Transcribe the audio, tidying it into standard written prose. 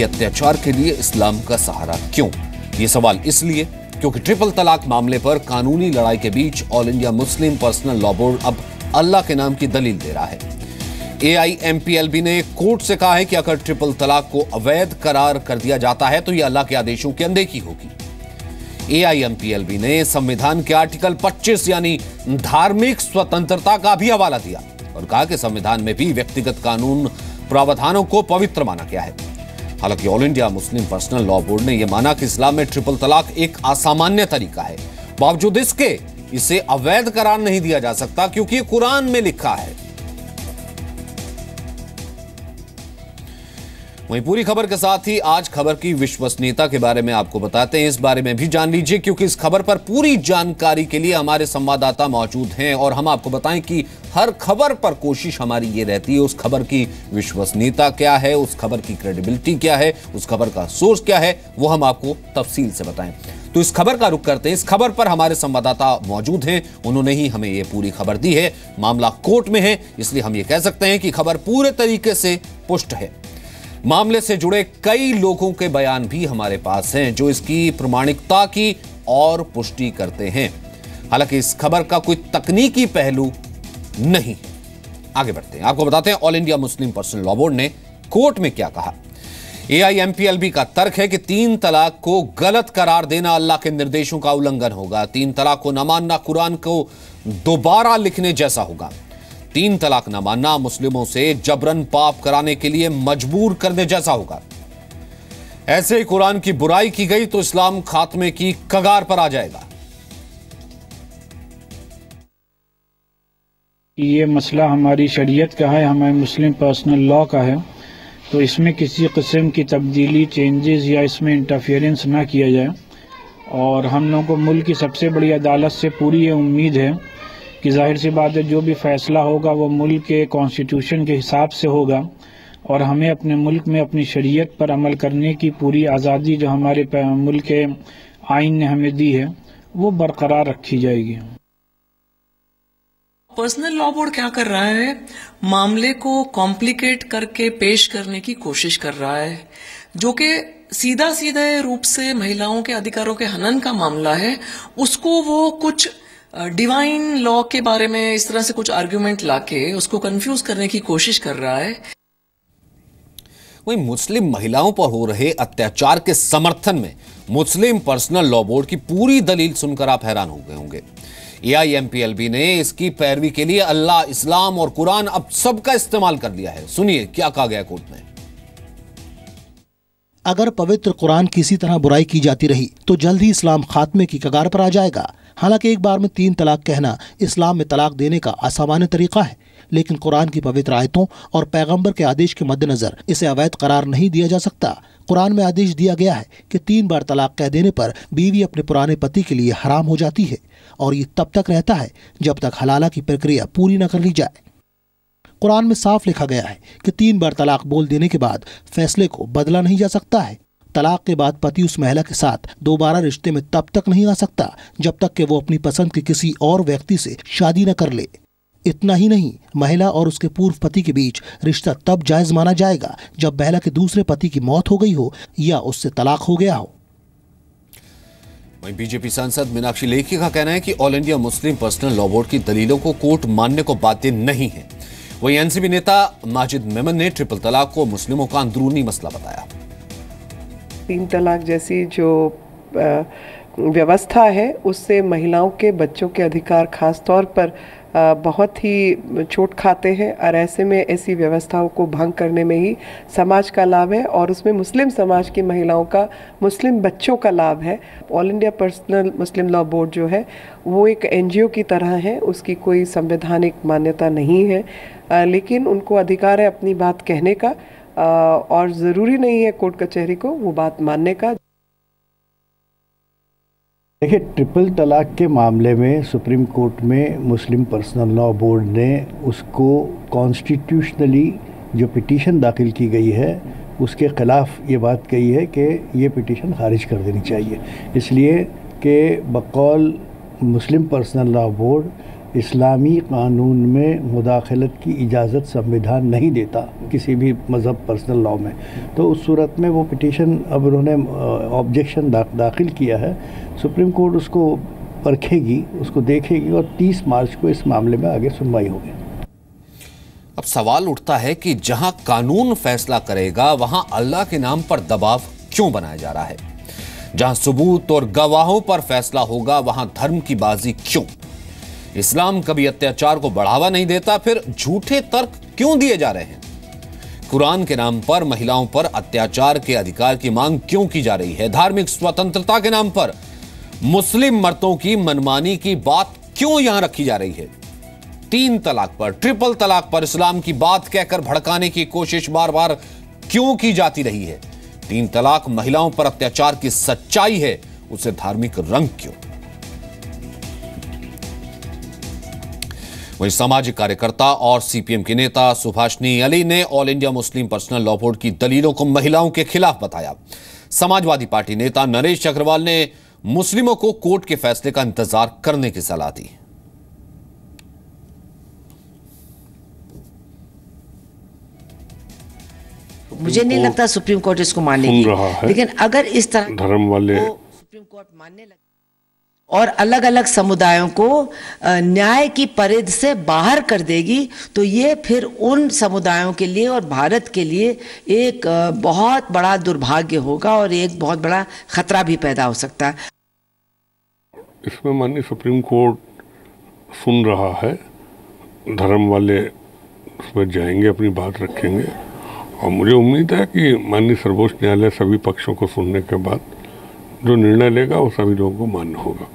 कि अत्याचार के लिए इस्लाम का सहारा क्यों? ये सवाल इसलिए क्योंकि ट्रिपल तलाक मामले पर कानूनी लड़ाई के बीच All India Muslim Personal Law Board अब अल्लाह के नाम की दलील दे रहा है। AIMPLB ने कोर्ट से कहा है कि अगर ट्रिपल तलाक को अवैध करार कर दिया जाता है तो यह अल्लाह के आदेशों की अनदेखी होगी। AIMPLB ने संविधान के आर्टिकल 25 यानी धार्मिक स्वतंत्रता का भी हवाला दिया और कहा कि संविधान में भी व्यक्तिगत कानून प्रावधानों को पवित्र माना गया है। हालांकि all India Muslim Personal Law board ने यह माना कि इस्लाम में ट्रिपल तलाक एक असामान्य तरीका है, बावजूद इसके इसे अवैध करार नहीं दिया जा सकता क्योंकि ये कुरान में लिखा है। वहीं पूरी खबर के साथ ही आज खबर की विश्वसनीयता के बारे में आपको बताते हैं, इस बारे में भी जान लीजिए क्योंकि इस खबर पर पूरी जानकारी के लिए हमारे संवाददाता मौजूद हैं और हम आपको बताएं कि हर खबर पर कोशिश हमारी ये रहती है उस खबर की विश्वसनीयता क्या है, उस खबर की क्रेडिबिलिटी क्या है, उस खबर का सोर्स क्या है, वो हम आपको तफसील से बताएं। तो इस खबर का रुख करते हैं। इस खबर पर हमारे संवाददाता मौजूद हैं, उन्होंने ही हमें ये पूरी खबर दी है। मामला कोर्ट में है, इसलिए हम ये कह सकते हैं कि खबर पूरे तरीके से पुष्ट है। मामले से जुड़े कई लोगों के बयान भी हमारे पास हैं जो इसकी प्रमाणिकता की और पुष्टि करते हैं। हालांकि इस खबर का कोई तकनीकी पहलू नहीं है। आगे बढ़ते हैं, आपको बताते हैं all India Muslim Personal Law board ने कोर्ट में क्या कहा। AIMPLB का तर्क है कि 3 तलाक को गलत करार देना अल्लाह के निर्देशों का उल्लंघन होगा। 3 तलाक को न मानना कुरान को दोबारा लिखने जैसा होगा। 3 तलाक न मानना मुस्लिमों से जबरन पाप कराने के लिए मजबूर करने जैसा होगा। ऐसे ही कुरान की बुराई की गई तो इस्लाम खात्मे की कगार पर आ जाएगा। ये मसला हमारी शरीयत का है, हमारे मुस्लिम पर्सनल लॉ का है, तो इसमें किसी किस्म की तब्दीली, चेंजेस या इसमें इंटरफेरेंस ना किया जाए। और हम लोगों को मुल्क की सबसे बड़ी अदालत से पूरी ये उम्मीद है कि जाहिर सी बात है जो भी फैसला होगा वो मुल्क के कॉन्स्टिट्यूशन के हिसाब से होगा और हमें अपने मुल्क में अपनी शरीयत पर अमल करने की पूरी आज़ादी जो हमारे मुल्क के आइन ने हमें दी है वो बरकरार रखी जाएगी। पर्सनल लॉ बोर्ड क्या कर रहा है, मामले को कॉम्प्लिकेट करके पेश करने की कोशिश कर रहा है, जो कि सीधा सीधे रूप से महिलाओं के अधिकारों के हनन का मामला है, उसको वो कुछ डिवाइन लॉ के बारे में इस तरह से कुछ आर्ग्यूमेंट लाके उसको कंफ्यूज करने की कोशिश कर रहा है। वहीं मुस्लिम महिलाओं पर हो रहे अत्याचार के समर्थन में मुस्लिम पर्सनल लॉ बोर्ड की पूरी दलील सुनकर आप हैरान हो गए होंगे। AIMPLB ने इसकी पैरवी के लिए अल्लाह, इस्लाम और कुरान अब सबका इस्तेमाल कर लिया है। सुनिए क्या कहा गया कोर्ट में। अगर पवित्र कुरान की इसी तरह बुराई की जाती रही तो जल्द ही इस्लाम खात्मे की कगार पर आ जाएगा। हालांकि एक बार में 3 तलाक कहना इस्लाम में तलाक देने का असामान्य तरीका है, लेकिन कुरान की पवित्र आयतों और पैगंबर के आदेश के मद्देनजर इसे अवैध करार नहीं दिया जा सकता। कुरान में आदेश दिया गया है कि 3 बार तलाक कह देने पर बीवी अपने पुराने पति के लिए हराम हो जाती है और ये तब तक रहता है जब तक हलाला की प्रक्रिया पूरी न कर ली जाए। कुरान में साफ लिखा गया है कि 3 बार तलाक बोल देने के बाद फैसले को बदला नहीं जा सकता है। तलाक के बाद पति उस महिला के साथ दोबारा रिश्ते में तब तक नहीं आ सकता जब तक कि वो अपनी पसंद के किसी और व्यक्ति से शादी न कर ले। इतना ही नहीं, महिला और उसके पूर्व पति के बीच रिश्ता तब जायज माना जाएगा जब महिला के दूसरे पति की मौत हो गई हो या उससे तलाक हो गया हो। वहीं बीजेपी सांसद मीनाक्षी लेखी का कहना है कि all India Muslim Personal Law board की दलीलों को कोर्ट मानने को बाध्य नहीं है। वहीं एनसीपी नेता माजिद मेमन ने ट्रिपल तलाक को मुस्लिमों का अंदरूनी मसला बताया। 3 तलाक जैसी जो व्यवस्था है उससे महिलाओं के, बच्चों के अधिकार खास तौर पर बहुत ही चोट खाते हैं और ऐसे में ऐसी व्यवस्थाओं को भंग करने में ही समाज का लाभ है और उसमें मुस्लिम समाज की महिलाओं का, मुस्लिम बच्चों का लाभ है। ऑल इंडिया पर्सनल मुस्लिम लॉ बोर्ड जो है वो एक NGO की तरह है, उसकी कोई संवैधानिक मान्यता नहीं है, लेकिन उनको अधिकार है अपनी बात कहने का और ज़रूरी नहीं है कोर्ट कचहरी को वो बात मानने का। देखिए, ट्रिपल तलाक के मामले में सुप्रीम कोर्ट में मुस्लिम पर्सनल लॉ बोर्ड ने उसको कॉन्स्टिट्यूशनली जो पिटीशन दाखिल की गई है उसके ख़िलाफ़ ये बात कही है कि ये पिटीशन खारिज कर देनी चाहिए, इसलिए कि बकौल मुस्लिम पर्सनल लॉ बोर्ड इस्लामी कानून में मुदाखलत की इजाज़त संविधान नहीं देता किसी भी मज़हब पर्सनल लॉ में। तो उस सूरत में वो पिटीशन अब उन्होंने ऑब्जेक्शन दाखिल किया है, सुप्रीम कोर्ट उसको परखेगी, उसको देखेगी और 30 मार्च को इस मामले में आगे सुनवाई होगी। अब सवाल उठता है कि जहां कानून फैसला करेगा वहां अल्लाह के नाम पर दबाव क्यों बनाया जा रहा है? जहां सबूत और गवाहों पर फैसला होगा वहां धर्म की बाजी क्यों? इस्लाम कभी अत्याचार को बढ़ावा नहीं देता, फिर झूठे तर्क क्यों दिए जा रहे हैं? कुरान के नाम पर महिलाओं पर अत्याचार के अधिकार की मांग क्यों की जा रही है? धार्मिक स्वतंत्रता के नाम पर मुस्लिम मर्दों की मनमानी की बात क्यों यहां रखी जा रही है? 3 तलाक पर, ट्रिपल तलाक पर इस्लाम की बात कहकर भड़काने की कोशिश बार बार क्यों की जाती रही है? 3 तलाक महिलाओं पर अत्याचार की सच्चाई है, उसे धार्मिक रंग क्यों? वहीं सामाजिक कार्यकर्ता और सीपीएम के नेता सुभाषनी अली ने all India Muslim Personal Law board की दलीलों को महिलाओं के खिलाफ बताया। समाजवादी पार्टी नेता नरेश अग्रवाल ने मुस्लिमों को कोर्ट के फैसले का इंतजार करने की सलाह दी। मुझे नहीं लगता सुप्रीम कोर्ट इसको मानेगी, लेकिन अगर इस तरह धर्म वाले सुप्रीम कोर्ट मानने लगे और अलग अलग समुदायों को न्याय की परिध से बाहर कर देगी तो ये फिर उन समुदायों के लिए और भारत के लिए एक बहुत बड़ा दुर्भाग्य होगा और एक बहुत बड़ा खतरा भी पैदा हो सकता है। इसमें माननीय सुप्रीम कोर्ट सुन रहा है, धर्म वाले उसमें जाएंगे, अपनी बात रखेंगे और मुझे उम्मीद है कि माननीय सर्वोच्च न्यायालय सभी पक्षों को सुनने के बाद जो निर्णय लेगा वो सभी लोगों को मान्य होगा।